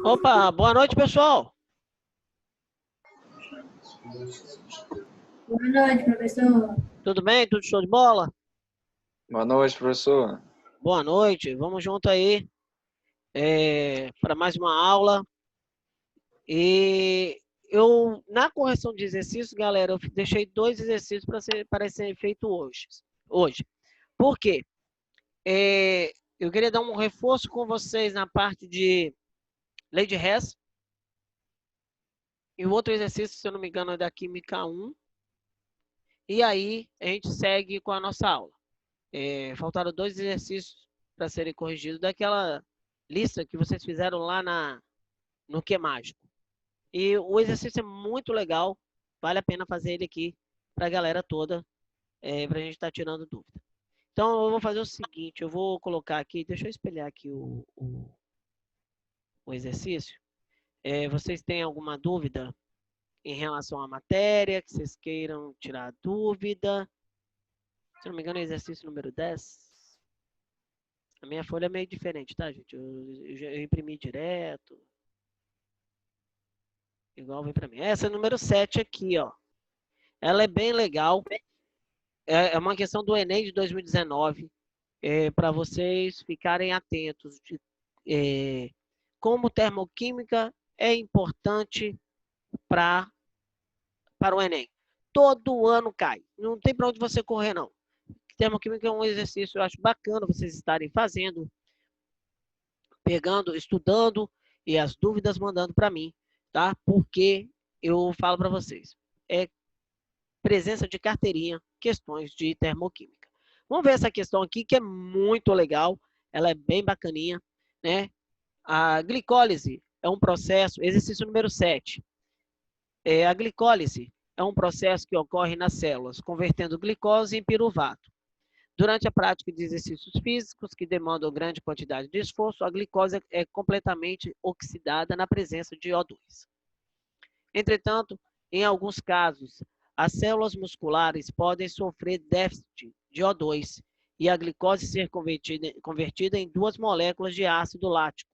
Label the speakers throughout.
Speaker 1: Opa, boa noite, pessoal.
Speaker 2: Boa noite, professor.
Speaker 1: Tudo bem? Tudo show de bola?
Speaker 3: Boa noite, professor.
Speaker 1: Boa noite. Vamos junto aí para mais uma aula. E na correção de exercícios, galera, eu deixei 2 exercícios para ser feito hoje. Por quê? Eu queria dar um reforço com vocês na parte de lei de Hess. E o outro exercício, se eu não me engano, é da Química 1. E aí, a gente segue com a nossa aula. Faltaram 2 exercícios para serem corrigidos daquela lista que vocês fizeram lá no Que Mágico. E o exercício é muito legal, vale a pena fazer ele aqui para a galera toda, para a gente estar tirando dúvida. Então, eu vou fazer o seguinte, eu vou colocar aqui, deixa eu espelhar aqui o exercício. Vocês têm alguma dúvida em relação à matéria, que vocês queiram tirar dúvida? Se não me engano, é exercício número 10. A minha folha é meio diferente, tá, gente? Eu imprimi direto. Igual vem para mim. Essa é número 7 aqui, ó. Ela é bem legal. É uma questão do Enem de 2019. Para vocês ficarem atentos de como termoquímica é importante para o Enem. Todo ano cai. Não tem para onde você correr, não. Termoquímica é um exercício, eu acho bacana vocês estarem fazendo, pegando, estudando e as dúvidas mandando para mim, tá? Porque eu falo para vocês, presença de carteirinha, questões de termoquímica. Vamos ver essa questão aqui que é muito legal, ela é bem bacaninha, né? A glicólise é um processo, exercício número 7. A glicólise é um processo que ocorre nas células, convertendo glicose em piruvato. Durante a prática de exercícios físicos que demandam grande quantidade de esforço, a glicose é completamente oxidada na presença de O2. Entretanto, em alguns casos, as células musculares podem sofrer déficit de O2 e a glicose ser convertida em 2 moléculas de ácido lático.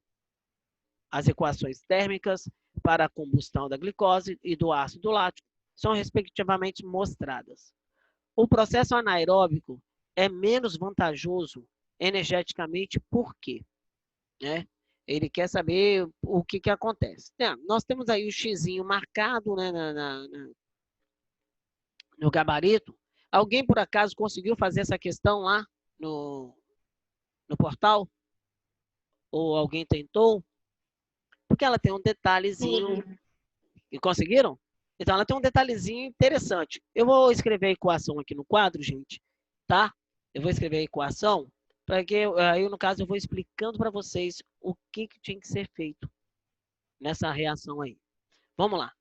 Speaker 1: As equações térmicas para a combustão da glicose e do ácido lático são respectivamente mostradas. O processo anaeróbico é menos vantajoso energeticamente, por quê? Né? Ele quer saber o que acontece. Nós temos aí o xizinho marcado, né, no gabarito. Alguém, por acaso, conseguiu fazer essa questão lá no portal? Ou alguém tentou? Porque ela tem um detalhezinho.
Speaker 2: Sim.
Speaker 1: E conseguiram? Então, ela tem um detalhezinho interessante. Eu vou escrever a equação aqui no quadro, gente, tá? Eu vou escrever a equação, para que aí, no caso, eu vou explicando para vocês o que tinha que ser feito nessa reação aí. Vamos lá.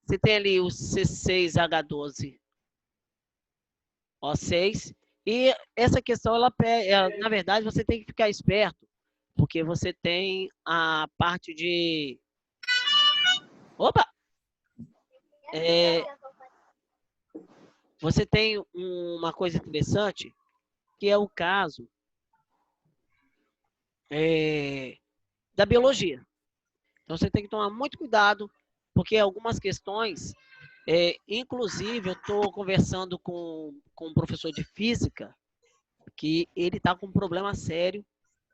Speaker 1: Você tem ali o C6H12O6, e essa questão, na verdade, você tem que ficar esperto, porque você tem a parte de... Opa! Você tem uma coisa interessante, que é o caso da biologia. Então, você tem que tomar muito cuidado, porque algumas questões, inclusive, eu estou conversando com um professor de física, que ele está com um problema sério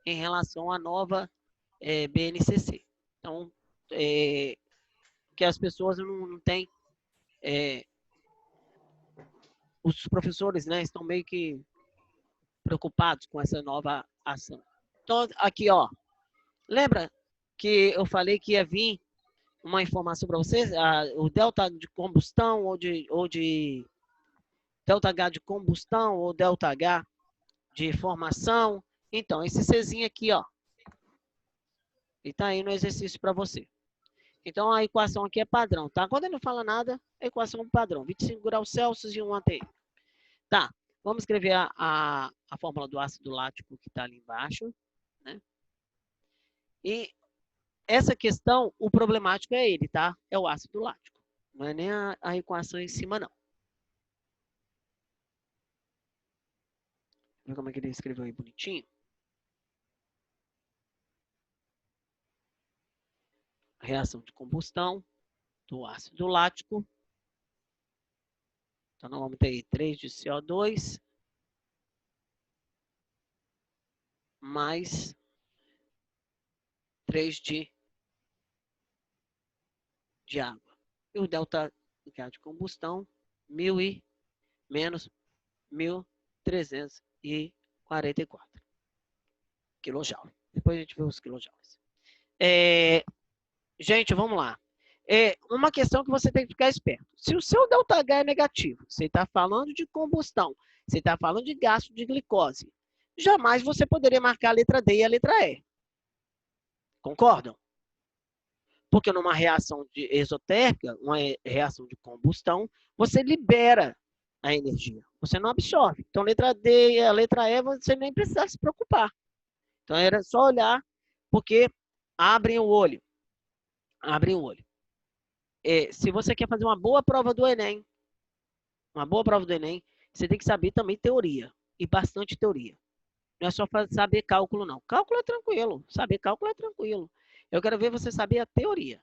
Speaker 1: em relação à nova BNCC. Então, que as pessoas não têm... os professores, né, estão meio que preocupados com essa nova ação. Então, aqui, ó, lembra que eu falei que ia vir uma informação para vocês? O delta de combustão ou de delta H de combustão ou delta H de formação. Então, esse Czinho aqui, ó, ele está aí no exercício para você. Então, a equação aqui é padrão, tá? Quando ele não fala nada, a equação é padrão. 25 graus Celsius e 1 ATM. Tá, vamos escrever a fórmula do ácido lático que está ali embaixo, né? E essa questão, o problemático é ele, tá? É o ácido lático. Não é nem a equação em cima, não. Vê como é que ele escreveu aí bonitinho? reação de combustão do ácido lático. Então, nós vamos ter aí 3 de CO2 mais 3 de água. E o delta H de combustão, 1.000 e menos 1.344 kJ. Depois a gente vê os quilojoules. Gente, vamos lá. Uma questão que você tem que ficar esperto. Se o seu ΔH é negativo, você está falando de combustão, você está falando de gasto de glicose, jamais você poderia marcar a letra D e a letra E. Concordam? Porque numa reação exotérmica, uma reação de combustão, você libera a energia. Você não absorve. Então, a letra D e a letra E, você nem precisa se preocupar. Então, era só olhar, porque abrem o olho. Abrem o olho. Se você quer fazer uma boa prova do Enem, você tem que saber também teoria. E bastante teoria. Não é só saber cálculo, não. Cálculo é tranquilo. Saber cálculo é tranquilo. Eu quero ver você saber a teoria.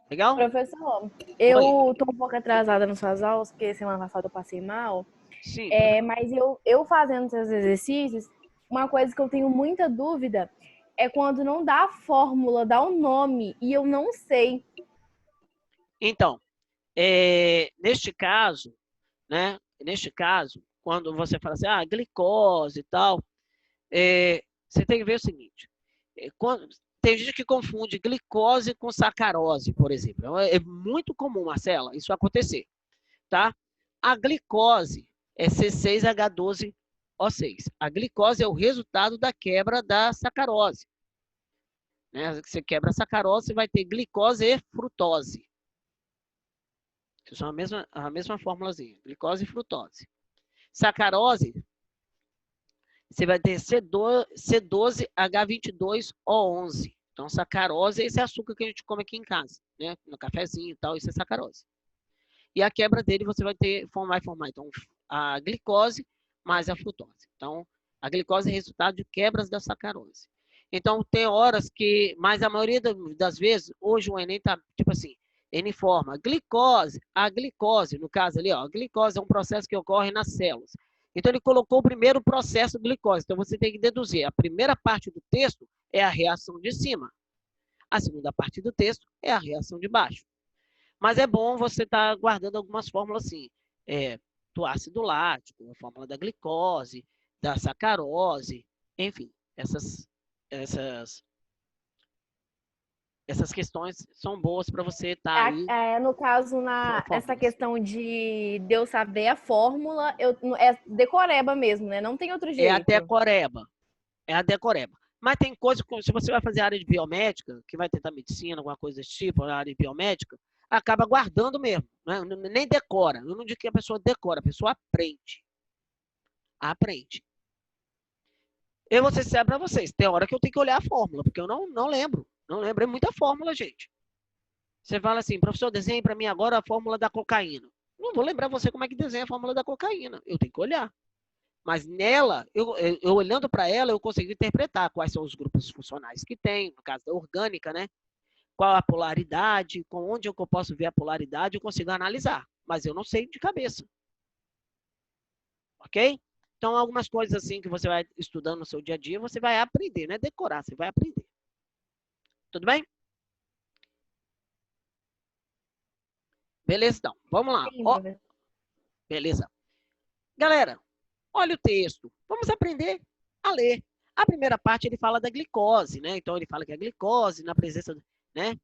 Speaker 1: Legal?
Speaker 2: Professor, eu tô um pouco atrasada nas suas aulas, porque semana passada eu passei mal.
Speaker 1: Sim.
Speaker 2: Mas eu fazendo esses exercícios, uma coisa que eu tenho muita dúvida é quando não dá a fórmula, dá o nome, e eu não sei.
Speaker 1: Então, neste caso, né? Neste caso, quando você fala assim, glicose e tal, você tem que ver o seguinte. Tem gente que confunde glicose com sacarose, por exemplo. É muito comum, Marcela, isso acontecer, tá? A glicose é C6H12O6. A glicose é o resultado da quebra da sacarose. Né? Você quebra a sacarose, você vai ter glicose e frutose. Que são a mesma fórmulazinha, glicose e frutose. Sacarose, você vai ter C12H22O11. Então, sacarose é esse açúcar que a gente come aqui em casa, né? No cafezinho e tal, isso é sacarose. E a quebra dele você vai formar, então, a glicose mais a frutose. Então, a glicose é resultado de quebras da sacarose. Então, tem horas que, mas a maioria das vezes, hoje o Enem está, tipo assim, ele informa glicose, a glicose, no caso ali, ó, a glicose é um processo que ocorre nas células. Então, ele colocou o primeiro processo de glicose. Então, você tem que deduzir. A primeira parte do texto é a reação de cima. A segunda parte do texto é a reação de baixo. Mas é bom você estar guardando algumas fórmulas assim, do ácido lático, a fórmula da glicose, da sacarose, enfim, essas questões são boas para você estar aí.
Speaker 2: No caso, essa questão de eu saber a fórmula, é decoreba mesmo, né? Não tem outro jeito.
Speaker 1: É a decoreba. Mas tem coisa, se você vai fazer área de biomédica, que vai tentar medicina, alguma coisa desse tipo, área de biomédica, acaba guardando mesmo. Né? Nem decora. Eu não digo que a pessoa decora, a pessoa aprende. Aprende. Eu vou ser sincero para vocês, tem hora que eu tenho que olhar a fórmula, porque eu não lembro. Não lembro, é muita fórmula, gente. Você fala assim, professor, desenhe para mim agora a fórmula da cocaína. Não vou lembrar você como é que desenha a fórmula da cocaína. Eu tenho que olhar. Mas nela, eu olhando para ela, eu consigo interpretar quais são os grupos funcionais que tem, no caso da orgânica, né? Qual a polaridade, com onde eu posso ver a polaridade, eu consigo analisar. Mas eu não sei de cabeça. Ok? Então, algumas coisas assim que você vai estudando no seu dia a dia, você vai aprender, não é decorar, você vai aprender. Tudo bem? Beleza, então. Vamos lá.
Speaker 2: Sim,
Speaker 1: beleza. Galera, olha o texto. Vamos aprender a ler. A primeira parte ele fala da glicose, né? Então, ele fala que a glicose, na presença, né?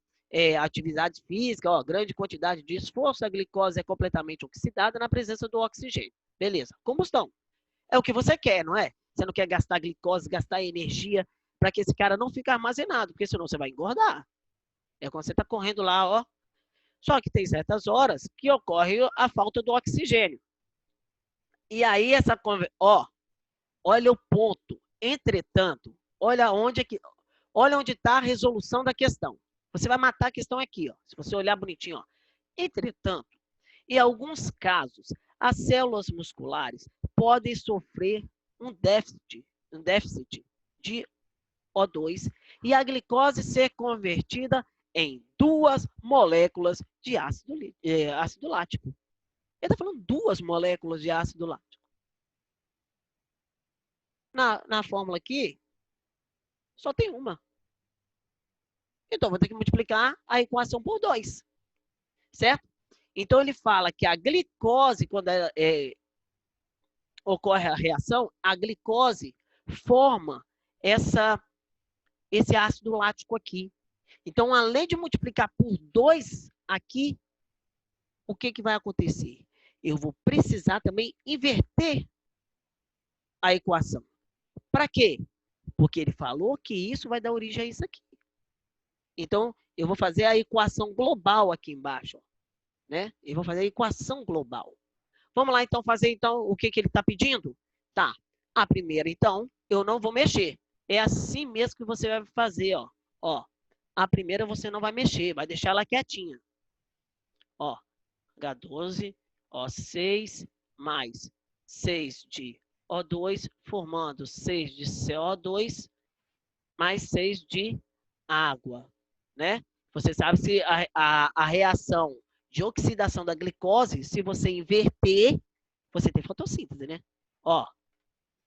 Speaker 1: Atividade física, grande quantidade de esforço, a glicose é completamente oxidada na presença do oxigênio. Beleza. Combustão. É o que você quer, não é? Você não quer gastar glicose, gastar energia para que esse cara não fique armazenado, porque senão você vai engordar. É quando você está correndo lá, ó. Só que tem certas horas que ocorre a falta do oxigênio. E aí olha o ponto. Entretanto, olha onde está a resolução da questão. Você vai matar a questão aqui, ó. Se você olhar bonitinho, ó. Entretanto, em alguns casos, as células musculares podem sofrer um déficit de O2 e a glicose ser convertida em 2 moléculas de ácido lático. Ele está falando 2 moléculas de ácido lático. Na fórmula aqui, só tem uma. Então, vou ter que multiplicar a equação por 2. Certo? Então, ele fala que a glicose, quando ocorre a reação, a glicose forma esse ácido lático aqui. Então, além de multiplicar por 2 aqui, o que vai acontecer? Eu vou precisar também inverter a equação. Para quê? Porque ele falou que isso vai dar origem a isso aqui. Então, eu vou fazer a equação global aqui embaixo. Né? Eu vou fazer a equação global. Vamos lá, então, fazer então o que ele está pedindo? Tá. A primeira, então, eu não vou mexer. É assim mesmo que você vai fazer, ó. Ó, a primeira você não vai mexer, vai deixar ela quietinha. Ó, H12, O6, mais 6 de O2, formando 6 de CO2, mais 6 de água, né? Você sabe se a reação de oxidação da glicose, se você inverter, você tem fotossíntese, né? Ó,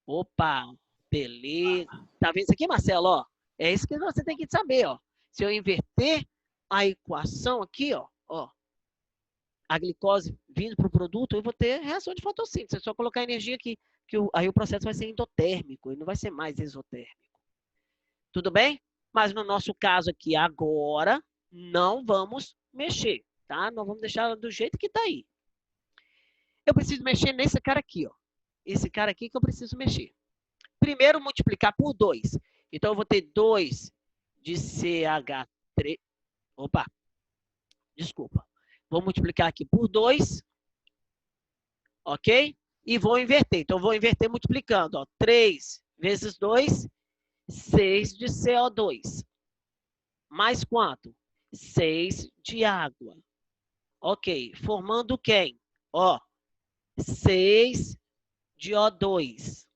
Speaker 1: opa, beleza. Tá vendo isso aqui, Marcelo? Ó, é isso que você tem que saber, ó. Se eu inverter a equação aqui, ó, a glicose vindo para o produto, eu vou ter reação de fotossíntese. É só colocar energia aqui, aí o processo vai ser endotérmico, e não vai ser mais exotérmico. Tudo bem? Mas no nosso caso aqui, agora, não vamos mexer, tá? Nós vamos deixar do jeito que está aí. Eu preciso mexer nesse cara aqui, ó. Esse cara aqui que eu preciso mexer. Primeiro, multiplicar por 2. Então, eu vou ter 2 de CH3. Opa, desculpa. Vou multiplicar aqui por 2, ok? E vou inverter. Então, eu vou inverter multiplicando, ó. 3 vezes 2, 6 de CO2. Mais quanto? 6 de água. Ok, formando quem? Ó, 6 de O2.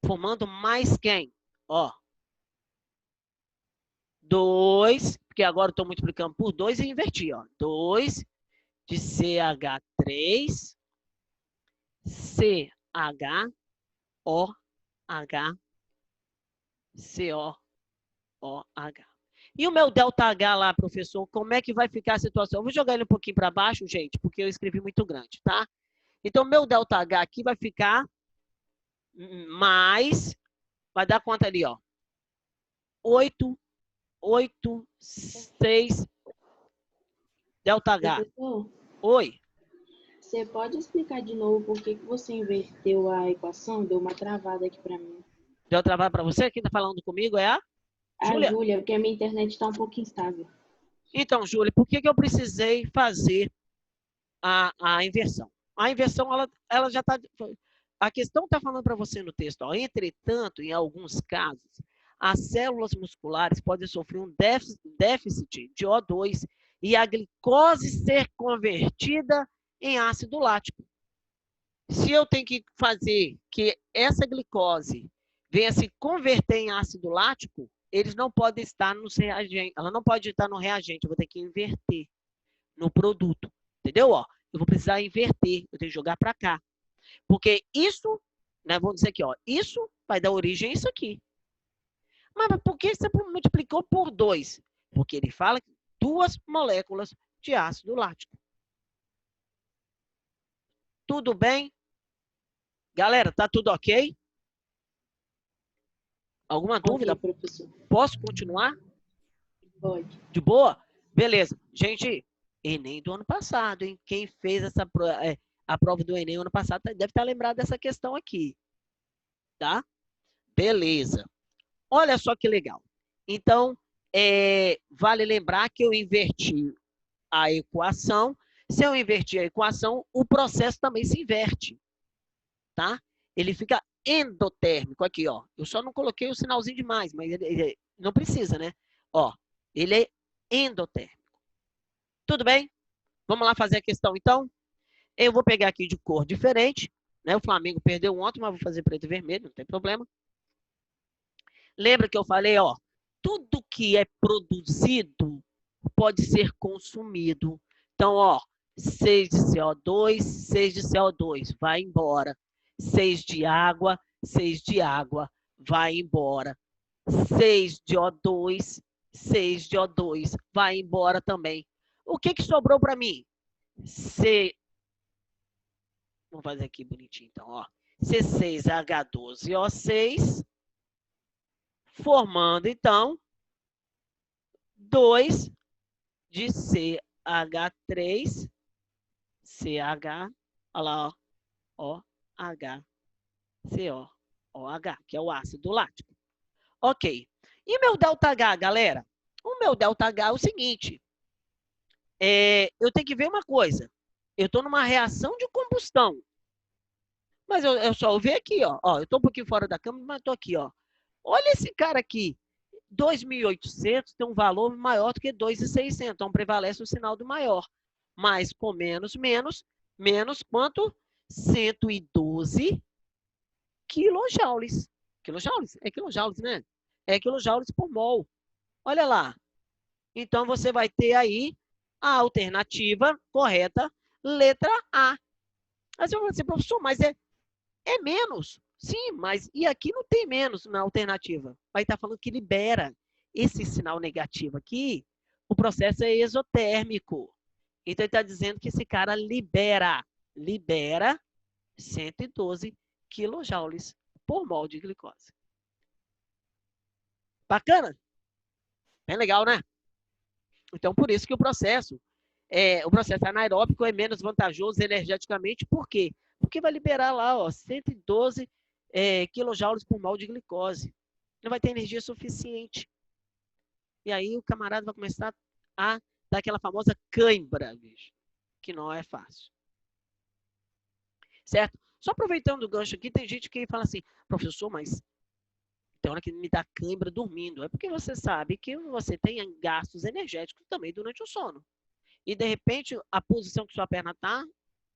Speaker 1: Formando mais quem? Ó, 2, porque agora eu estou multiplicando por 2 e inverti, ó. 2 de CH3, CH, OH, COOH. E o meu ΔH lá, professor, como é que vai ficar a situação? Eu vou jogar ele um pouquinho para baixo, gente, porque eu escrevi muito grande, tá? Então, meu ΔH aqui vai ficar mais, vai dar quanto ali, ó? 8, 6, ΔH.
Speaker 4: Professor,
Speaker 1: Oi.
Speaker 4: você pode explicar de novo por que você inverteu a equação? Deu uma travada aqui para mim.
Speaker 1: Deu trabalho para você? Quem está falando comigo é a
Speaker 4: A Júlia, porque a minha internet está um pouco instável.
Speaker 1: Então, Júlia, por que eu precisei fazer a inversão? A inversão, ela já está... A questão está falando para você no texto. Ó, entretanto, em alguns casos, as células musculares podem sofrer um déficit de O2 e a glicose ser convertida em ácido lático. Se eu tenho que fazer que essa glicose venha se converter em ácido lático, eles não podem estar nos reagentes. Ela não pode estar no reagente. Eu vou ter que inverter no produto. Entendeu? Ó, eu vou precisar inverter. Eu tenho que jogar para cá. Porque isso, né, vamos dizer aqui, ó, isso vai dar origem a isso aqui. Mas por que você multiplicou por 2? Porque ele fala que 2 moléculas de ácido lático. Tudo bem? Galera, tá tudo ok? Alguma dúvida?
Speaker 4: Ok, professor.
Speaker 1: Posso continuar?
Speaker 4: Pode.
Speaker 1: De boa? Beleza. Gente, Enem do ano passado, hein? Quem fez a prova do Enem ano passado deve estar lembrado dessa questão aqui. Tá? Beleza. Olha só que legal. Então, vale lembrar que eu inverti a equação. Se eu invertir a equação, o processo também se inverte. Tá? Ele fica endotérmico aqui, ó. Eu só não coloquei o sinalzinho de mais, mas ele não precisa, né? Ó, ele é endotérmico. Tudo bem? Vamos lá fazer a questão, então? Eu vou pegar aqui de cor diferente, né? O Flamengo perdeu ontem, mas vou fazer preto e vermelho, não tem problema. Lembra que eu falei, ó, tudo que é produzido pode ser consumido. Então, ó, 6 de CO2, 6 de CO2, vai embora. 6 de água, vai embora. 6 de O2, 6 de O2, vai embora também. O que sobrou para mim? Vamos fazer aqui bonitinho, então, ó. C6H12O6, formando, então, 2 de CH3, CH, olha lá, ó, OH, CO, OH, que é o ácido lático. Ok. E meu ΔH, galera? O meu ΔH é o seguinte, eu tenho que ver uma coisa. Eu estou numa reação de combustão. Mas eu só ver aqui, ó. Eu estou um pouquinho fora da câmera, mas estou aqui, ó. Olha esse cara aqui. 2.800 tem um valor maior do que 2.600. Então, prevalece o sinal do maior. Mas com menos quanto? 112 quilojoules. Quilojoules? É quilojoules, né? É quilojoules por mol. Olha lá. Então, você vai ter aí a alternativa correta, letra A. Mas eu vou dizer, professor, mas é menos. Sim, mas e aqui não tem menos na alternativa. Vai estar falando que libera. Esse sinal negativo aqui, o processo é exotérmico. Então, ele está dizendo que esse cara libera 112 quilojoules por mol de glicose. Bacana? Bem legal, né? Então, por isso que o processo anaeróbico é menos vantajoso energeticamente. Por quê? Porque vai liberar lá, ó, 112 quilojoules por mol de glicose. Não vai ter energia suficiente. E aí o camarada vai começar a dar aquela famosa cãibra, bicho, que não é fácil. Certo? Só aproveitando o gancho aqui, tem gente que fala assim, professor, mas tem hora que me dá cãibra dormindo. É porque você sabe que você tem gastos energéticos também durante o sono. E, de repente, a posição que sua perna está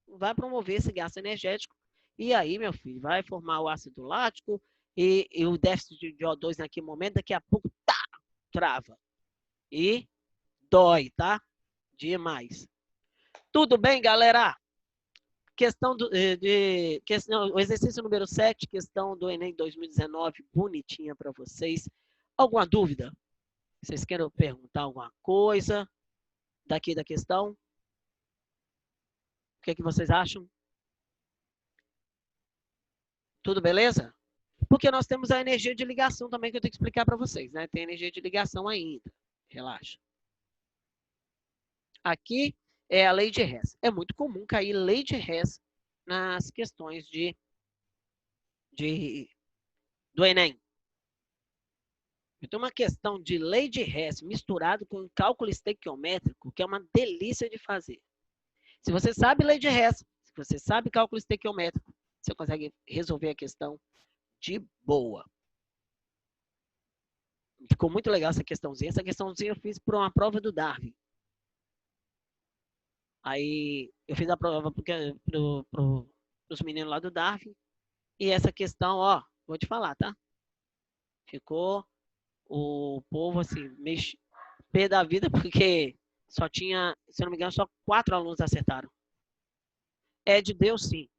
Speaker 1: vai promover esse gasto energético. E aí, meu filho, vai formar o ácido lático e o déficit de O2 naquele momento, daqui a pouco, trava. E dói, tá? Demais. Tudo bem, galera? O exercício número 7, questão do Enem 2019, bonitinha para vocês. Alguma dúvida? Vocês querem perguntar alguma coisa daqui da questão? O que vocês acham? Tudo beleza? Porque nós temos a energia de ligação também que eu tenho que explicar para vocês, né? Tem energia de ligação ainda. Relaxa. Aqui é a lei de Hess. É muito comum cair lei de Hess nas questões do Enem. Então, uma questão de lei de Hess misturado com cálculo estequiométrico, que é uma delícia de fazer. Se você sabe lei de Hess, se você sabe cálculo estequiométrico, você consegue resolver a questão de boa. Ficou muito legal essa questãozinha. Essa questãozinha eu fiz para uma prova do Darwin. Aí eu fiz a prova para os meninos lá do Darwin. E essa questão, ó, vou te falar, tá? Ficou o povo assim, meio pé da vida, porque só tinha, se eu não me engano, só 4 alunos acertaram. É de Deus, sim.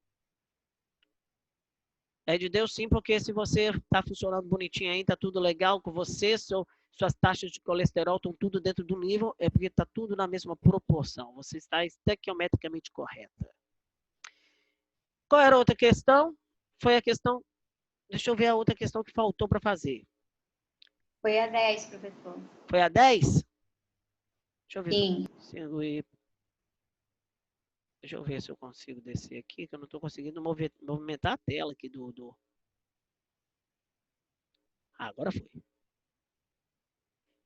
Speaker 1: É de Deus, sim, porque se você está funcionando bonitinho aí, está tudo legal com você, suas taxas de colesterol estão tudo dentro do nível, é porque está tudo na mesma proporção. Você está estequiometricamente correta. Qual era a outra questão? Foi a questão... Deixa eu ver a outra questão que faltou para fazer.
Speaker 5: Foi a 10, professor.
Speaker 1: Foi a 10? Deixa eu ver.
Speaker 5: Sim.
Speaker 1: Deixa eu ver se eu consigo descer aqui, que eu não estou conseguindo movimentar a tela aqui do... Ah, agora foi.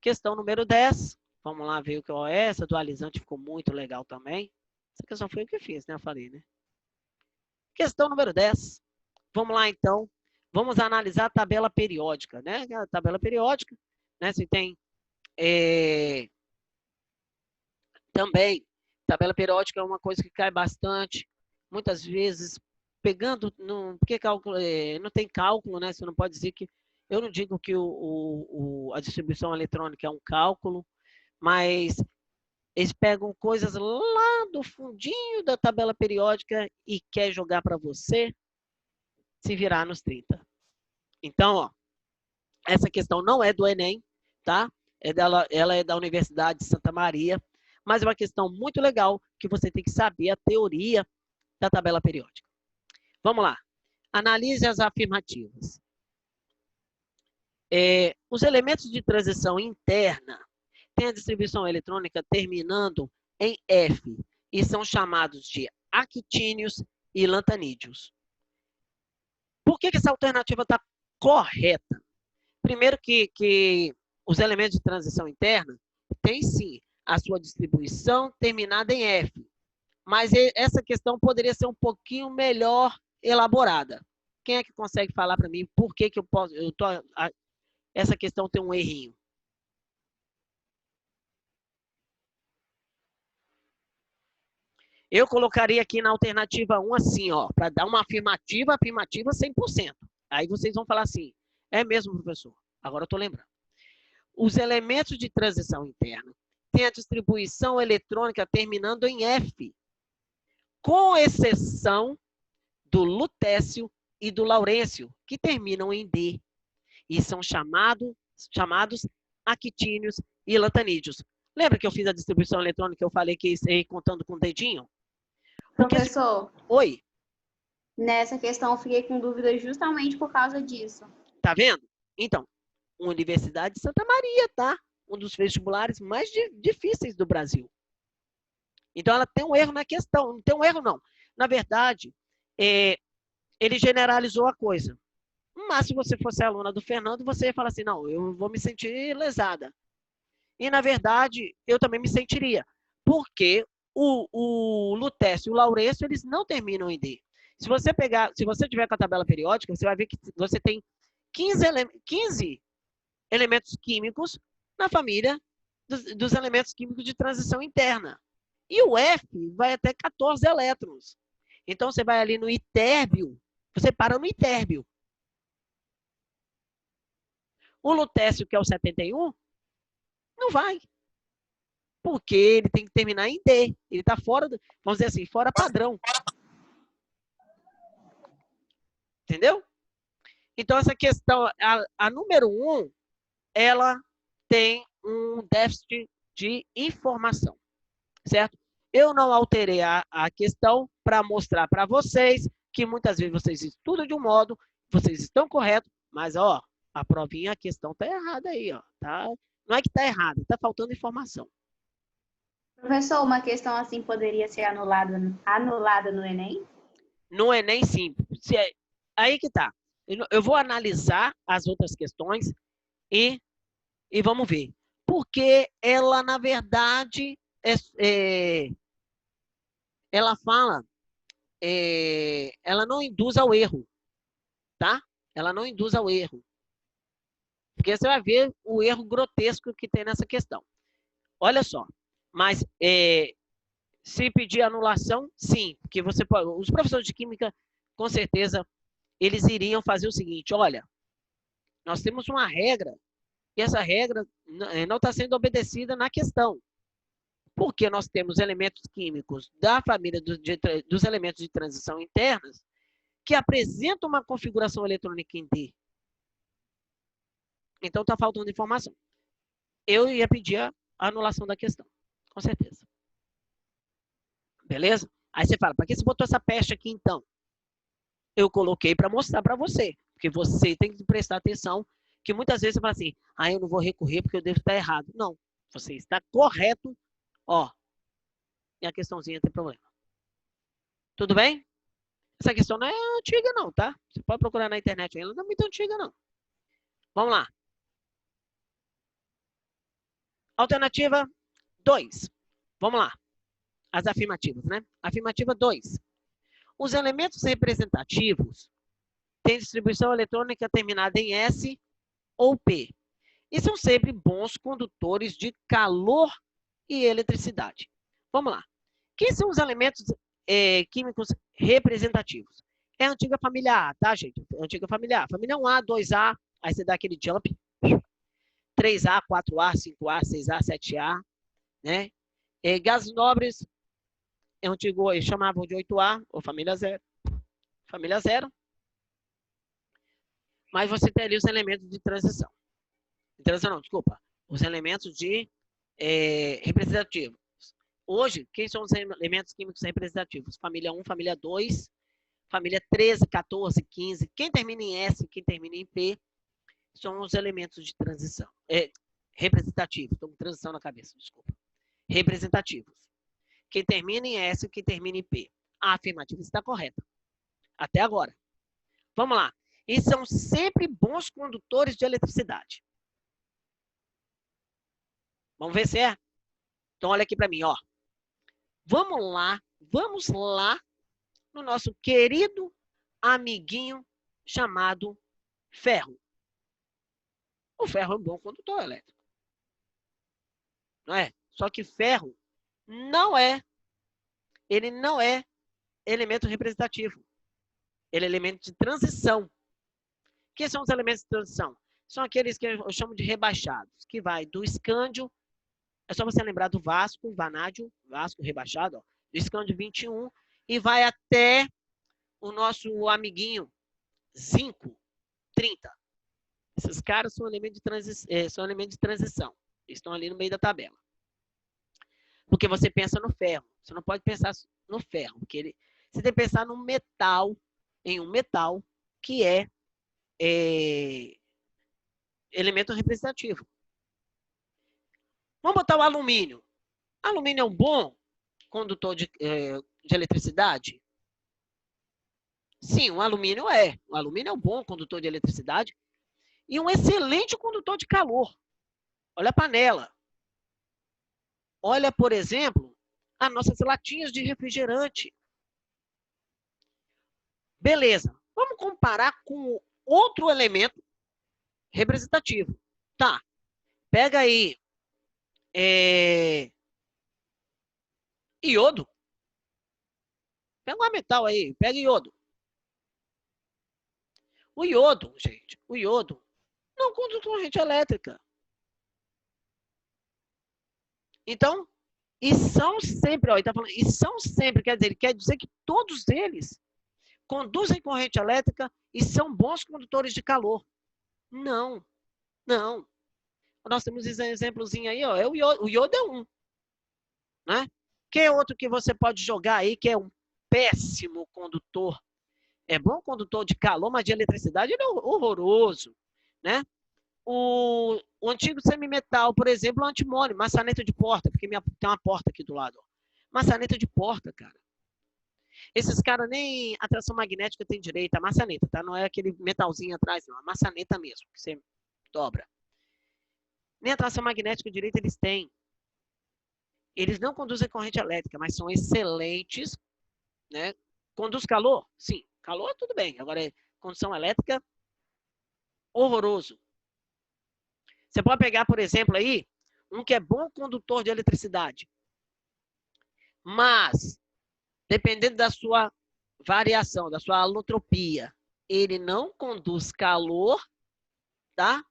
Speaker 1: Questão número 10. Vamos lá ver o que é essa. Dualizante ficou muito legal também. Essa questão foi o que eu fiz, né? Eu falei, né? Questão número 10. Vamos lá, então. Vamos analisar a tabela periódica, né? A tabela periódica, né? Se tem... Também, tabela periódica é uma coisa que cai bastante. Muitas vezes, pegando... Porque cálculo, não tem cálculo, né? Você não pode dizer que... Eu não digo que a distribuição eletrônica é um cálculo, mas eles pegam coisas lá do fundinho da tabela periódica e quer jogar para você se virar nos 30. Então, ó, essa questão não é do Enem, tá? Ela é da Universidade de Santa Maria, mas é uma questão muito legal que você tem que saber a teoria da tabela periódica. Vamos lá. Analise as afirmativas. Os elementos de transição interna têm a distribuição eletrônica terminando em F e são chamados de actínios e lantanídeos. Por que essa alternativa está correta? Primeiro que os elementos de transição interna têm sim a sua distribuição terminada em F, mas essa questão poderia ser um pouquinho melhor elaborada. Quem é que consegue falar para mim por que essa questão tem um errinho? Eu colocaria aqui na alternativa 1 assim, ó, para dar uma afirmativa 100%. Aí vocês vão falar assim, é mesmo, professor? Agora eu estou lembrando. Os elementos de transição interna têm a distribuição eletrônica terminando em F, com exceção do lutécio e do laurêncio, que terminam em D, e são chamados actínios e lantanídeos. Lembra que eu fiz a distribuição eletrônica, eu falei que ia contando com o dedinho?
Speaker 5: Professor,
Speaker 1: Oi,
Speaker 5: nessa questão eu fiquei com dúvida justamente por causa disso.
Speaker 1: tá vendo? Então, Universidade de Santa Maria, tá? Um dos vestibulares mais difíceis do Brasil. Então, ela tem um erro na questão. Não tem um erro, não. Na verdade, ele generalizou a coisa. Mas se você fosse aluna do Fernando, você ia falar assim, não, eu vou me sentir lesada. E, na verdade, eu também me sentiria. Porque o lutécio e o laurêncio, eles não terminam em D. Se você tiver com a tabela periódica, você vai ver que você tem 15 elementos químicos na família dos elementos químicos de transição interna. E o F vai até 14 elétrons. Então, você vai ali no itérbio, você para no itérbio. O lutécio, que é o 71, não vai. Porque ele tem que terminar em D. Ele está fora, vamos dizer assim, fora padrão. Entendeu? Então, essa questão, a número 1, ela tem um déficit de informação, certo? Eu não alterei a questão para mostrar para vocês que muitas vezes vocês estudam de um modo, vocês estão corretos, mas, ó, a provinha, a questão está errada aí, ó. Tá? Não é que está errada, está faltando informação.
Speaker 5: Professor, uma questão assim poderia ser anulada no Enem?
Speaker 1: No Enem, sim. Aí que tá. Eu vou analisar as outras questões e vamos ver. Porque ela, na verdade, ela fala, ela não induz ao erro, tá? Ela não induz ao erro. Porque você vai ver o erro grotesco que tem nessa questão. Olha só, mas se pedir anulação, sim, porque você pode, os professores de química, com certeza, eles iriam fazer o seguinte, olha, nós temos uma regra, e essa regra não está sendo obedecida na questão. Porque nós temos elementos químicos da família dos elementos de transição internas que apresentam uma configuração eletrônica em D. Então, está faltando informação. Eu ia pedir a anulação da questão, com certeza. Beleza? Aí você fala, para que você botou essa peste aqui, então? Eu coloquei para mostrar para você, porque você tem que prestar atenção, que muitas vezes você fala assim, eu não vou recorrer porque eu devo estar errado. Não, você está correto, ó, e a questãozinha tem problema. Tudo bem? Essa questão não é antiga não, tá? Você pode procurar na internet, ela não é muito antiga não. Vamos lá. Alternativa 2. Vamos lá. As afirmativas, né? Afirmativa 2. Os elementos representativos têm distribuição eletrônica terminada em S ou P. E são sempre bons condutores de calor e eletricidade. Vamos lá. Quem são os elementos químicos representativos? É a antiga família A, tá, gente? Antiga família A. Família 1A, 2A, aí você dá aquele jump. 3A, 4A, 5A, 6A, 7A, né? Gases nobres, antigo, eles chamavam de 8A, ou família zero. Família zero. Mas você tem ali os elementos de transição. Transição não, desculpa. Os elementos de representativos. Hoje, quem são os elementos químicos representativos? Família 1, família 2, família 13, 14, 15. Quem termina em S, quem termina em P, são os elementos de transição. Representativos. Estou com transição na cabeça, desculpa. Representativos. Quem termina em S, quem termina em P. A afirmativa está correta. Até agora. Vamos lá. E são sempre bons condutores de eletricidade. Vamos ver se é? Então, olha aqui para mim, ó. Vamos lá no nosso querido amiguinho chamado ferro. O ferro é um bom condutor elétrico. Não é? Só que ferro ele não é elemento representativo. Ele é elemento de transição. O que são os elementos de transição? São aqueles que eu chamo de rebaixados, que vai do escândio. É só você lembrar do Vasco, vanádio, Vasco rebaixado, ó, do escândio 21, e vai até o nosso amiguinho zinco 30. Esses caras são elementos de transição. Eles estão ali no meio da tabela. Porque você pensa no ferro. Você não pode pensar no ferro. Porque você tem que pensar no metal, em um metal que é elemento representativo. Vamos botar o alumínio. Alumínio é um bom condutor de eletricidade? Sim, o alumínio é. O alumínio é um bom condutor de eletricidade e um excelente condutor de calor. Olha a panela. Olha, por exemplo, as nossas latinhas de refrigerante. Beleza. Vamos comparar com outro elemento representativo. Tá. Pega aí iodo. Pega um metal aí, pega iodo. O iodo, gente, não conduz corrente elétrica. Então, e são sempre, ó, ele tá falando, e são sempre, quer dizer que todos eles conduzem corrente elétrica e são bons condutores de calor. Não. Nós temos esse exemplozinho aí, ó, o iodo é um. Né? Quem é outro que você pode jogar aí que é um péssimo condutor? É bom condutor de calor, mas de eletricidade ele é horroroso. Né? O antigo semimetal, por exemplo, o antimônio, maçaneta de porta, porque tem uma porta aqui do lado. Ó. Maçaneta de porta, cara. Esses caras nem atração magnética tem direito, a maçaneta, tá? Não é aquele metalzinho atrás, não. A maçaneta mesmo, que você dobra. Nem atração magnética direito eles têm. Eles não conduzem corrente elétrica, mas são excelentes, né? Conduz calor? Sim. Calor, tudo bem. Agora, condução elétrica, horroroso. Você pode pegar, por exemplo, aí, um que é bom condutor de eletricidade. Mas, dependendo da sua variação, da sua alotropia, ele não conduz calor, tá?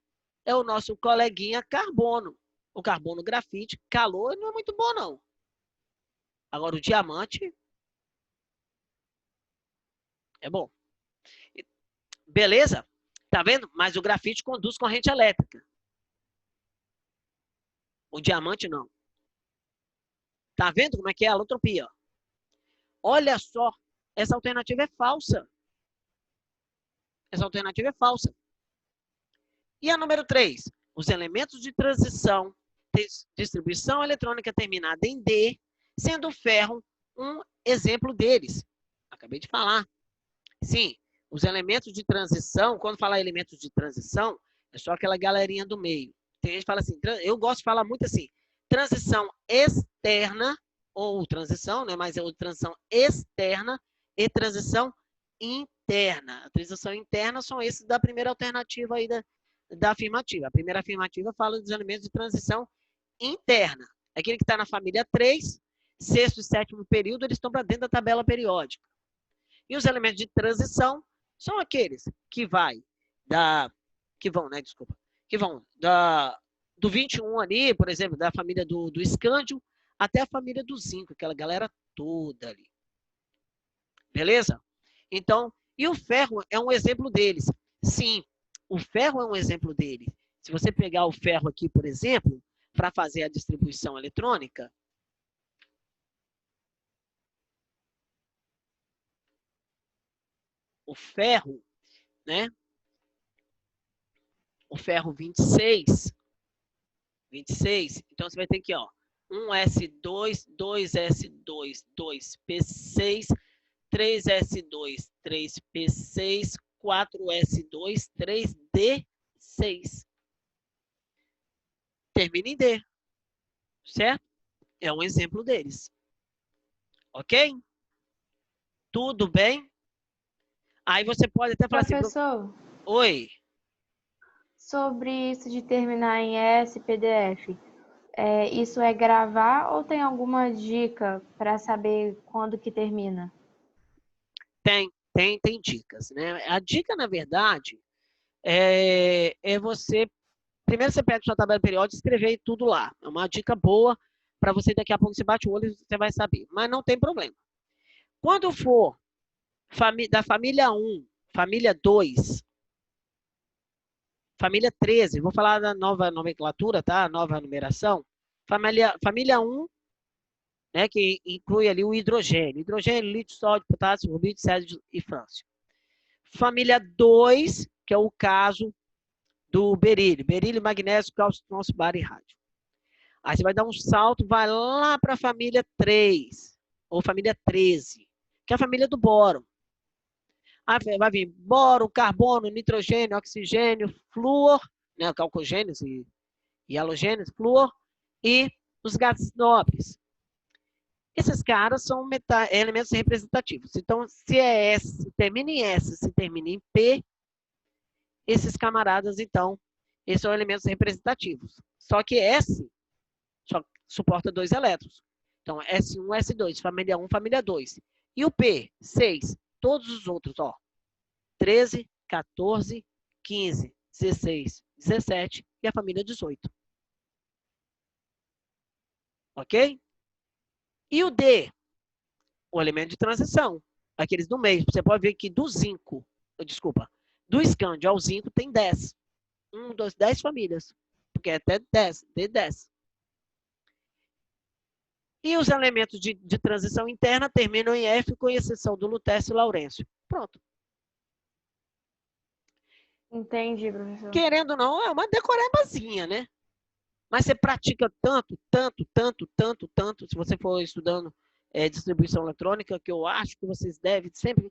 Speaker 1: É o nosso coleguinha carbono. O carbono grafite, calor, não é muito bom, não. Agora, o diamante é bom. Beleza? Tá vendo? Mas o grafite conduz corrente elétrica. O diamante, não. Tá vendo como é que é a alotropia? Olha só, essa alternativa é falsa. Essa alternativa é falsa. E a número 3? Os elementos de transição têm distribuição eletrônica terminada em D, sendo o ferro um exemplo deles. Acabei de falar. Sim, os elementos de transição, quando falar elementos de transição, é só aquela galerinha do meio. Tem gente que fala assim, eu gosto de falar muito assim, transição externa, ou transição, né, mas é o transição externa e transição interna. A transição interna são esses da primeira alternativa aí da afirmativa. A primeira afirmativa fala dos elementos de transição interna. Aquele que está na família 3, sexto e sétimo período, eles estão para dentro da tabela periódica. E os elementos de transição são aqueles que vão do 21 ali, por exemplo, da família do escândio, até a família do zinco, aquela galera toda ali. Beleza? Então, e o ferro é um exemplo deles. Sim, o ferro é um exemplo dele. Se você pegar o ferro aqui, por exemplo, para fazer a distribuição eletrônica, o ferro, né? O ferro 26, então você vai ter aqui, ó, 1S2, 2S2, 2P6, 3S2, 3P6, 4S2, 3D6. Termina em D, certo? É um exemplo deles. Ok? Tudo bem? Aí você pode até falar
Speaker 2: Professor,
Speaker 1: assim... Oi.
Speaker 2: sobre isso de terminar em SPDF, isso é gravar ou tem alguma dica para saber quando que termina?
Speaker 1: Tem dicas, né? A dica, na verdade, é você... Primeiro você pega sua tabela periódica e escrever tudo lá. É uma dica boa para você, daqui a pouco você bate o olho e você vai saber. Mas não tem problema. Quando for da família 1, família 2, família 13, vou falar da nova nomenclatura, tá? Nova numeração. Família 1, né, que inclui ali o hidrogênio. Hidrogênio, lítio, sódio, potássio, rubídio, césio e frâncio. Família 2, que é o caso do berílio. Berílio, magnésio, cálcio, tronço, bário e rádio. Aí você vai dar um salto, vai lá para a família 3, ou família 13, que é a família do boro. Aí vai vir boro, carbono, nitrogênio, oxigênio, flúor, né, calcogênios e halogênios, flúor, e os gases nobres. Esses caras são elementos representativos. Então, se é S, se termina em S, se termina em P, esses camaradas, então, esses são elementos representativos. Só que S só suporta 2 elétrons. Então, S1, S2, família 1, família 2. E o P, 6. Todos os outros, ó. 13, 14, 15, 16, 17 e a família 18. Ok? E o D, o elemento de transição. Aqueles do meio. Você pode ver que do zinco, do escândio ao zinco tem 10. 1, 2, 10 famílias. Porque é até 10, D10. E os elementos de transição interna terminam em F, com exceção do lutécio e laurêncio. Pronto.
Speaker 2: Entendi, professor.
Speaker 1: Querendo ou não, é uma decorebazinha, né? Mas você pratica tanto, se você for estudando distribuição eletrônica, que eu acho que vocês devem sempre...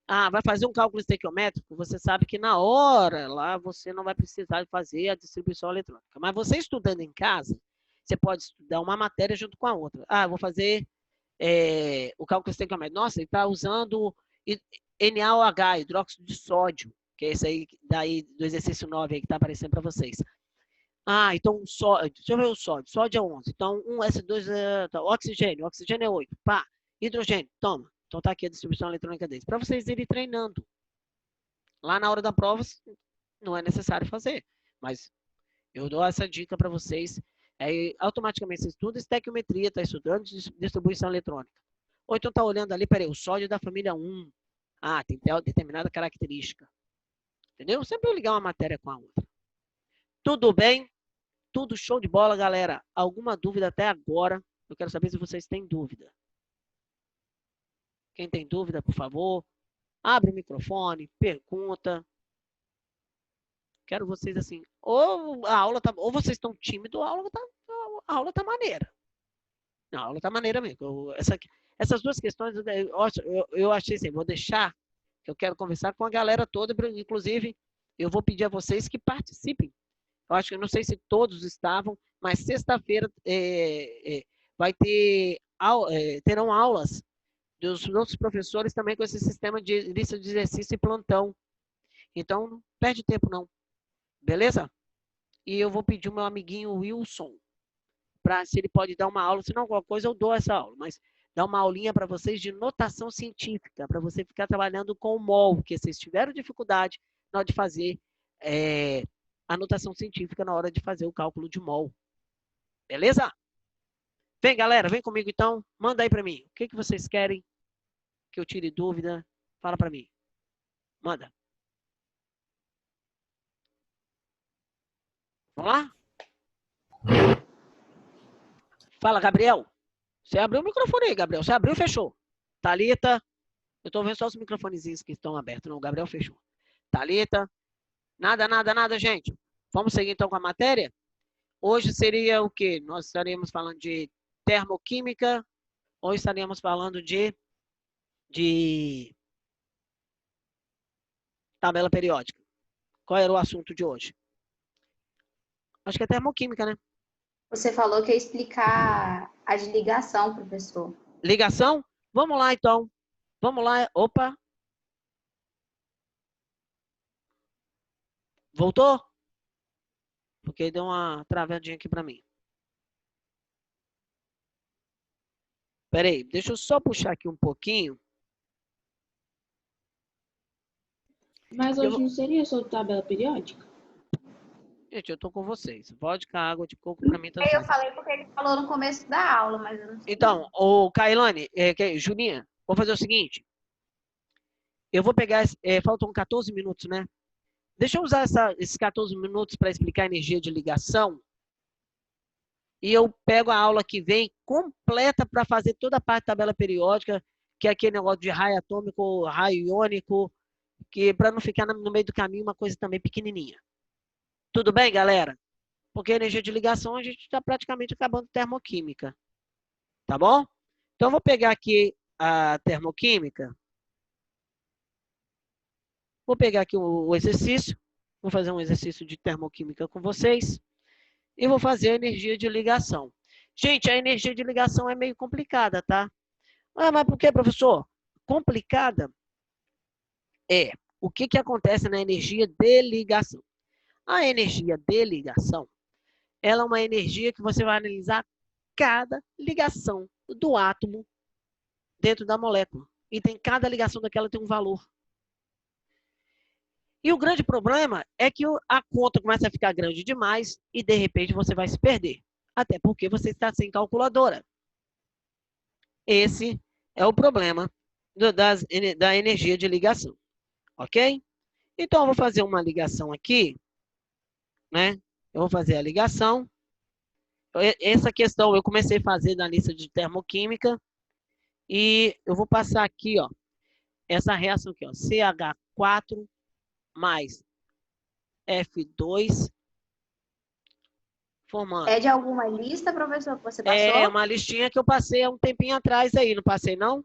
Speaker 1: vai fazer um cálculo estequiométrico, você sabe que na hora lá você não vai precisar fazer a distribuição eletrônica. Mas você estudando em casa, você pode estudar uma matéria junto com a outra. Vou fazer o cálculo estequiométrico. Nossa, ele está usando NaOH, hidróxido de sódio, que é esse aí daí do exercício 9 aí que está aparecendo para vocês. Então, deixa eu ver o sódio. Sódio é 11. Então, 1S2 oxigênio. Oxigênio é 8. Pá. Hidrogênio, toma. Então, tá aqui a distribuição eletrônica deles. Para vocês irem treinando. Lá na hora da prova, não é necessário fazer. Mas eu dou essa dica para vocês. Aí, automaticamente, você estuda estequiometria, está estudando distribuição eletrônica. Ou então está olhando ali, peraí, o sódio da família 1. Tem determinada característica. Entendeu? Sempre eu ligar uma matéria com a outra. Tudo bem? Tudo show de bola, galera. Alguma dúvida até agora? Eu quero saber se vocês têm dúvida. Quem tem dúvida, por favor, abre o microfone, pergunta. Quero vocês assim, ou vocês estão tímidos, ou a aula tá maneira. Não, a aula tá maneira mesmo. Essas duas questões, eu achei assim, vou deixar, que eu quero conversar com a galera toda, inclusive, eu vou pedir a vocês que participem. Eu acho que eu não sei se todos estavam, mas sexta-feira terão aulas dos nossos professores também com esse sistema de lista de exercício e plantão. Então, não perde tempo não. Beleza? E eu vou pedir o meu amiguinho Wilson, se ele pode dar uma aula, se não alguma coisa eu dou essa aula, mas dar uma aulinha para vocês de notação científica, para você ficar trabalhando com o MOL, porque vocês tiveram dificuldade na hora de fazer a notação científica na hora de fazer o cálculo de mol. Beleza? Vem, galera, vem comigo então. Manda aí para mim. O que, que vocês querem que eu tire dúvida? Fala para mim. Manda. Vamos lá? Fala, Gabriel. Você abriu o microfone aí, Gabriel. Você abriu e fechou. Thalita. Eu estou vendo só os microfonezinhos que estão abertos. Não, o Gabriel fechou. Thalita. Nada, nada, nada, gente. Vamos seguir então com a matéria? Hoje seria o quê? Nós estaríamos falando de termoquímica ou estaríamos falando de tabela periódica? Qual era o assunto de hoje? Acho que é termoquímica, né?
Speaker 5: Você falou que ia explicar a de ligação, professor.
Speaker 1: Ligação? Vamos lá, então. Vamos lá. Opa. Voltou? Porque deu uma travadinha aqui para mim. Espera aí, deixa eu só puxar aqui um pouquinho.
Speaker 4: Mas hoje não seria sobre tabela periódica?
Speaker 1: Gente, eu tô com vocês. Vodka, água de coco, para mim tá
Speaker 5: Eu
Speaker 1: certo.
Speaker 5: falei porque ele falou no começo da aula, mas eu não sei.
Speaker 1: Então, o Kailane, Juninha, vou fazer o seguinte. Eu vou pegar, faltam 14 minutos, né? Deixa eu usar esses 14 minutos para explicar a energia de ligação. E eu pego a aula que vem completa para fazer toda a parte da tabela periódica, que é aquele negócio de raio atômico, raio iônico, que para não ficar no meio do caminho uma coisa também pequenininha. Tudo bem, galera? Porque a energia de ligação a gente está praticamente acabando termoquímica. Tá bom? Então, eu vou pegar aqui a termoquímica. Vou pegar aqui o exercício. Vou fazer um exercício de termoquímica com vocês. E vou fazer a energia de ligação. Gente, a energia de ligação é meio complicada, tá? Ah, mas por que, professor? Complicada é o que acontece na energia de ligação. A energia de ligação, ela é uma energia que você vai analisar cada ligação do átomo dentro da molécula. E cada ligação daquela tem um valor. E o grande problema é que a conta começa a ficar grande demais e, de repente, você vai se perder. Até porque você está sem calculadora. Esse é o problema da energia de ligação. Ok? Então, eu vou fazer uma ligação aqui, né? Eu vou fazer a ligação. Essa questão eu comecei a fazer na lista de termoquímica. E eu vou passar aqui, ó, essa reação aqui, ó, CH4 mais F2 formando.
Speaker 5: É de alguma lista, professor, que você passou?
Speaker 1: É uma listinha que eu passei há um tempinho atrás aí, não passei não?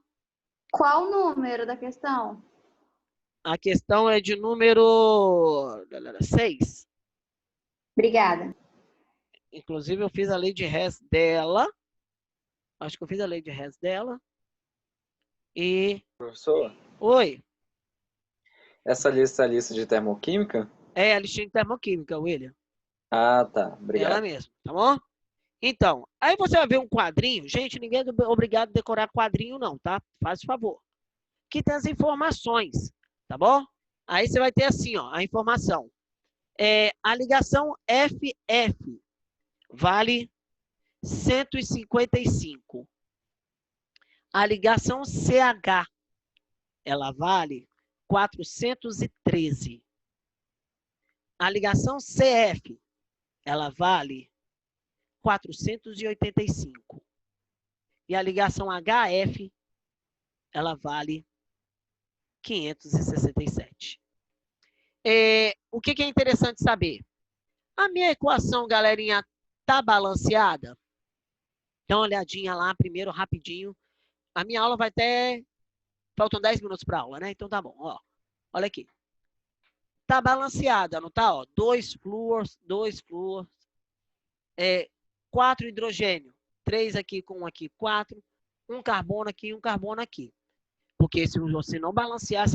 Speaker 5: Qual o número da questão?
Speaker 1: A questão é de número 6.
Speaker 5: Obrigada.
Speaker 1: Inclusive eu fiz a lei de Hess dela. Acho que eu fiz a lei de Hess dela. E...
Speaker 3: Professor,
Speaker 1: Oi.
Speaker 3: essa lista é a lista de termoquímica?
Speaker 1: É a listinha de termoquímica, William.
Speaker 3: Ah, tá. Obrigado.
Speaker 1: Ela mesma, tá bom? Então, aí você vai ver um quadrinho. Gente, ninguém é obrigado a decorar quadrinho não, tá? Faz o favor. Que tem as informações, tá bom? Aí você vai ter assim, ó, a informação. A ligação FF vale 155. A ligação CH, ela vale 413. A ligação CF, ela vale 485. E a ligação HF, ela vale 567. O que é interessante saber? A minha equação, galerinha, tá balanceada? Dá uma olhadinha lá primeiro, rapidinho. A minha aula vai até... Faltam 10 minutos para a aula, né? Então tá bom, ó. Olha aqui. Tá balanceada, não tá? Ó, 2 flúors, 4 hidrogênio. 3 aqui com 1 aqui, 4. Um carbono aqui e um carbono aqui. Porque se você não balancear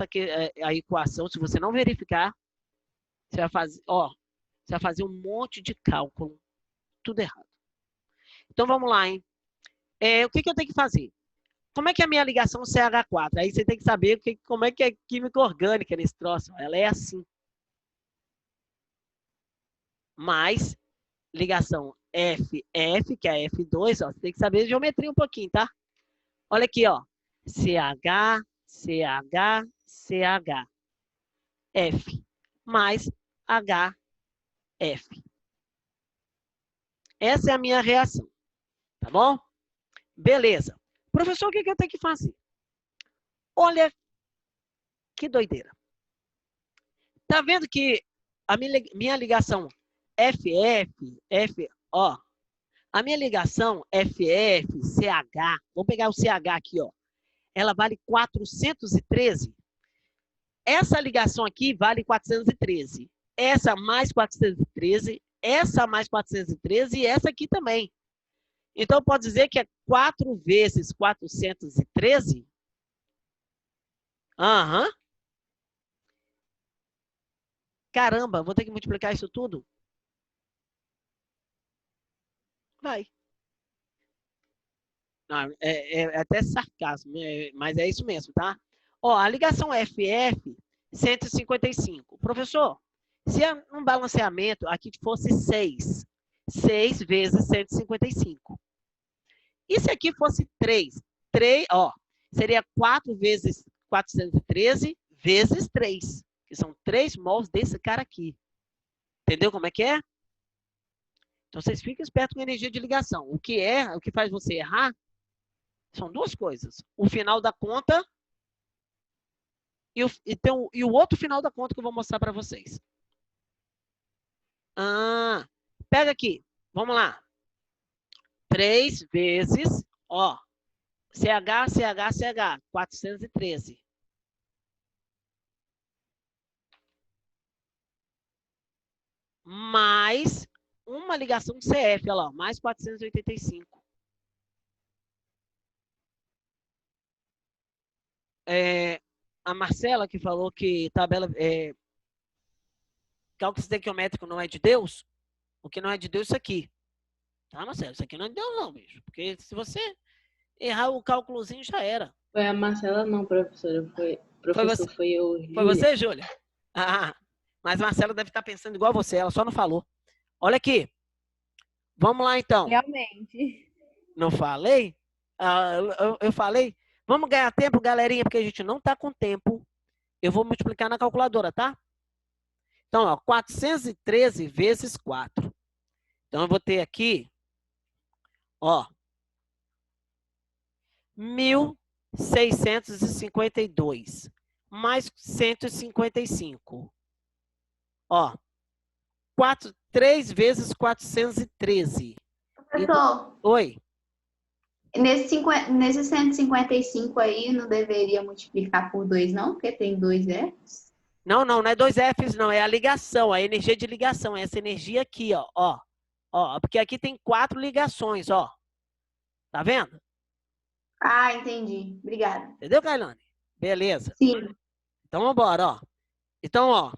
Speaker 1: a equação, se você não verificar, você vai fazer, ó, você vai fazer um monte de cálculo. Tudo errado. Então vamos lá, hein? O que eu tenho que fazer? Como é que é a minha ligação CH4? Aí você tem que saber como é que é química orgânica nesse troço. Ela é assim. mais ligação FF, que é a F2, ó, você tem que saber geometria um pouquinho, tá? Olha aqui, ó. CH, CH, CH. F mais HF. Essa é a minha reação, tá bom? Beleza. Professor, o que eu tenho que fazer? Olha que doideira. Tá vendo que a minha ligação ó, a minha ligação CH, vamos pegar o CH aqui, ó, ela vale 413. Essa ligação aqui vale 413. Essa mais 413, essa mais 413 e essa aqui também. Então, pode dizer que é 4 vezes 413? Aham. Caramba, vou ter que multiplicar isso tudo? Vai. Não, é até sarcasmo, mas é isso mesmo, tá? Ó, a ligação FF, 155. Professor, se um balanceamento aqui fosse 6, 6 vezes 155. E se aqui fosse 3? 3, ó, seria 4 vezes 413 vezes 3, que são 3 mols desse cara aqui. Entendeu como é que é? Então, vocês ficam espertos com a energia de ligação. O que faz você errar são duas coisas. O final da conta e o outro final da conta que eu vou mostrar para vocês. Pega aqui. Vamos lá. 3 vezes, ó, CH, 413. Mais uma ligação CF, olha lá, mais 485. A Marcela que falou que tabela cálculo estequiométrico não é de Deus, o que não é de Deus é isso aqui. Tá, Marcelo? Isso aqui não é de Deus não, bicho. Porque se você errar o cálculozinho, já era.
Speaker 4: Foi a Marcela, não, professora. Foi eu, Júlia.
Speaker 1: Foi você, Júlia? Mas a Marcela deve estar pensando igual a você, ela só não falou. Olha aqui. Vamos lá, então.
Speaker 2: Realmente.
Speaker 1: Não falei? Eu falei. Vamos ganhar tempo, galerinha, porque a gente não está com tempo. Eu vou multiplicar na calculadora, tá? Então, ó, 413 vezes 4. Então, eu vou ter aqui, ó, 1.652 mais 155. Ó, 3 vezes 413.
Speaker 5: Professor,
Speaker 1: Oi.
Speaker 5: nesse 155 aí, não deveria multiplicar por 2, não? Porque tem 2 Fs.
Speaker 1: Não é 2 Fs, não. É a ligação, a energia de ligação. É essa energia aqui, ó. Ó, porque aqui tem 4 ligações, ó. Tá vendo?
Speaker 5: Ah, entendi. Obrigada.
Speaker 1: Entendeu, Kailane? Beleza.
Speaker 5: Sim.
Speaker 1: Então, vamos embora, ó. Então, ó.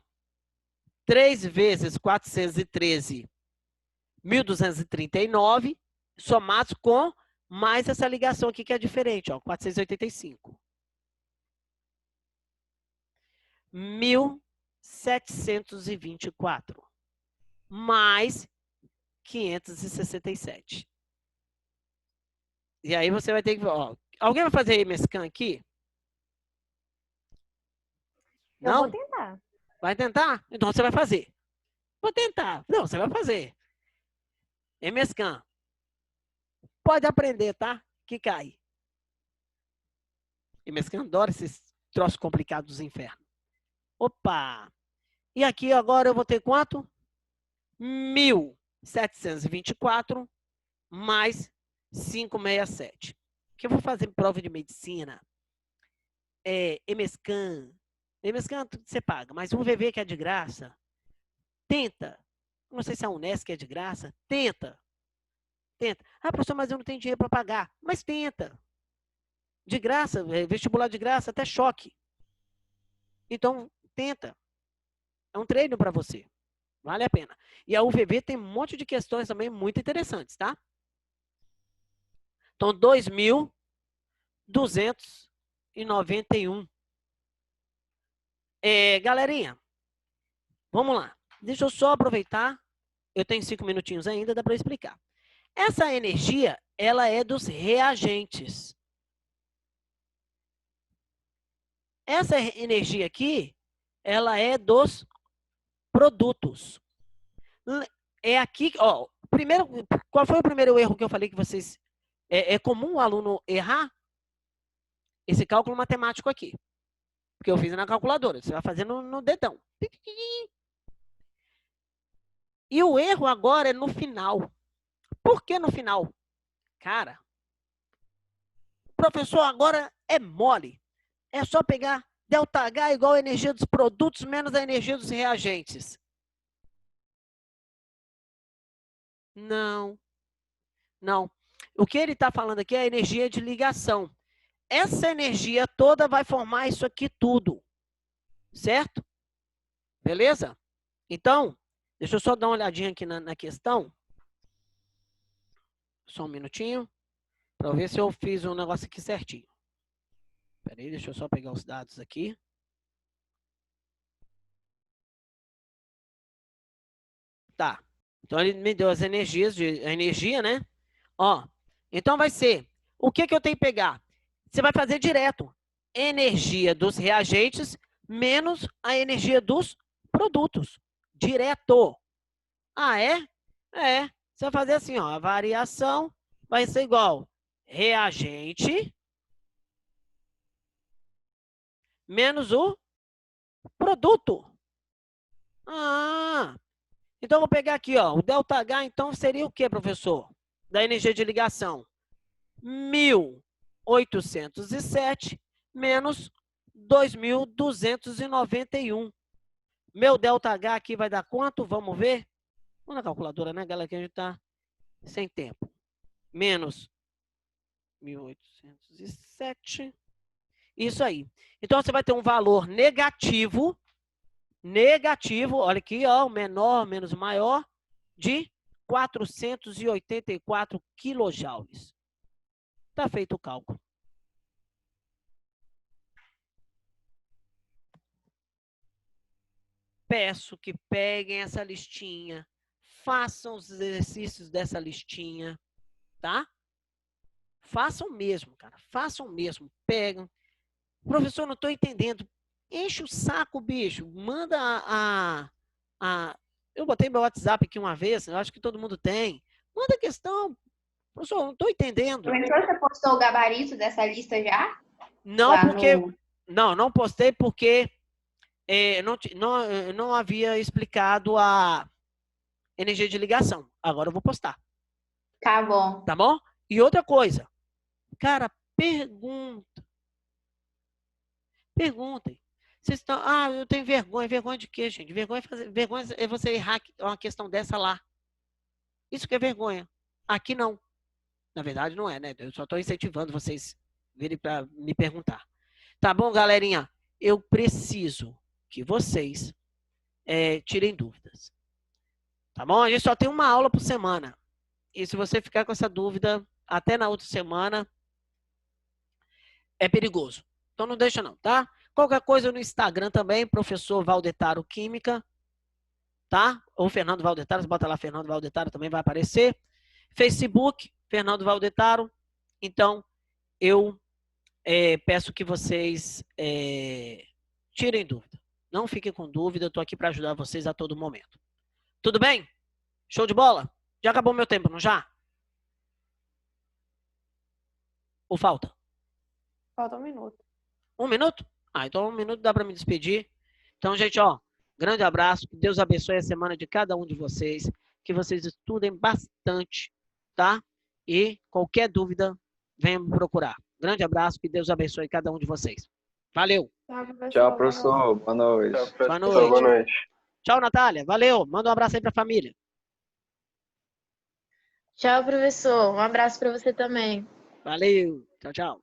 Speaker 1: 3 vezes 413, 1.239, somados com mais essa ligação aqui que é diferente, ó. 485. 1.724. Mais 567. E aí você vai ter que... Ó, alguém vai fazer mescan aqui? Não?
Speaker 2: Eu vou tentar.
Speaker 1: Vai tentar? Então você vai fazer. Vou tentar. Não, você vai fazer. Mescan. Pode aprender, tá? Que cai. Mescan adora esses troços complicados dos infernos. Opa! E aqui agora eu vou ter quanto? 1.724 mais 567. Que eu vou fazer prova de medicina. Mescan. Mescan você paga, mas um VV que é de graça, tenta. Não sei se a Unesc é de graça, tenta. Ah, professor, mas eu não tenho dinheiro para pagar. Mas tenta. De graça, vestibular de graça, até choque. Então, tenta. É um treino para você. Vale a pena. E a UVV tem um monte de questões também muito interessantes, tá? Então, 2.291. Galerinha, vamos lá. Deixa eu só aproveitar eu tenho 5 minutinhos ainda, dá para explicar. Essa energia, ela é dos reagentes. Essa energia aqui, ela é dos produtos. É aqui, ó, primeiro, qual foi o primeiro erro que eu falei que vocês... É comum o aluno errar esse cálculo matemático aqui. Porque eu fiz na calculadora, você vai fazer no dedão. E o erro agora é no final. Por que no final? Cara, professor, agora é mole. É só pegar ΔH igual a energia dos produtos menos a energia dos reagentes. Não. Não. O que ele está falando aqui é a energia de ligação. Essa energia toda vai formar isso aqui tudo. Certo? Beleza? Então, deixa eu só dar uma olhadinha aqui na questão. Só um minutinho. Para ver se eu fiz um negócio aqui certinho. Espera aí, deixa eu só pegar os dados aqui. Tá. Então, ele me deu as energias, a energia, né? Ó, então vai ser, o que eu tenho que pegar? Você vai fazer direto. Energia dos reagentes menos a energia dos produtos. Direto. Ah, é? É. Você vai fazer assim, ó, a variação vai ser igual reagente menos o produto. Ah, então eu vou pegar aqui, ó, o ΔH, então seria o que, professor? Da energia de ligação. 1.807 menos 2.291. Meu ΔH aqui vai dar quanto? Vamos ver? Vamos na calculadora, né, galera, que a gente tá sem tempo. Menos 1.807. Isso aí. Então, você vai ter um valor negativo, olha aqui, ó, o menor menos o maior, de 484 quilojoules. Tá feito o cálculo. Peço que peguem essa listinha, façam os exercícios dessa listinha, tá? Façam mesmo, cara, façam mesmo. Pegam. Professor, não estou entendendo. Enche o saco, bicho. Manda Eu botei meu WhatsApp aqui uma vez, eu acho que todo mundo tem. Manda a questão. Professor, não estou entendendo.
Speaker 5: Professor, você postou o gabarito dessa lista já?
Speaker 1: Não,
Speaker 5: Lá
Speaker 1: porque...
Speaker 5: no-
Speaker 1: Não postei porque não havia explicado a energia de ligação. Agora eu vou postar.
Speaker 5: Tá bom.
Speaker 1: Tá bom? E outra coisa. Cara, pergunta. Perguntem. Vocês estão... Ah, eu tenho vergonha. Vergonha de quê, gente? Vergonha é você errar uma questão dessa lá. Isso que é vergonha. Aqui não. Na verdade, não é, né? Eu só estou incentivando vocês virem para me perguntar. Tá bom, galerinha? Eu preciso que vocês tirem dúvidas. Tá bom? A gente só tem uma aula por semana. E se você ficar com essa dúvida até na outra semana, é perigoso. Então não deixa não, tá? Qualquer coisa no Instagram também, professor Valdetaro Química, tá? Ou Fernando Valdetaro, você bota lá Fernando Valdetaro, também vai aparecer. Facebook, Fernando Valdetaro. Então, eu peço que vocês tirem dúvida. Não fiquem com dúvida, eu estou aqui para ajudar vocês a todo momento. Tudo bem? Show de bola? Já acabou meu tempo, não já? Ou falta?
Speaker 2: Falta 1 minuto.
Speaker 1: 1 minuto? Ah, então 1 minuto dá para me despedir. Então, gente, ó, grande abraço. Que Deus abençoe a semana de cada um de vocês. Que vocês estudem bastante, tá? E qualquer dúvida, venha me procurar. Grande abraço. Que Deus abençoe cada um de vocês. Valeu.
Speaker 3: Tchau, professor. Boa noite.
Speaker 1: Boa noite.
Speaker 6: Boa noite.
Speaker 1: Tchau, Natália. Valeu. Manda um abraço aí para a família.
Speaker 4: Tchau, professor. Um abraço para você também.
Speaker 1: Valeu. Tchau, tchau.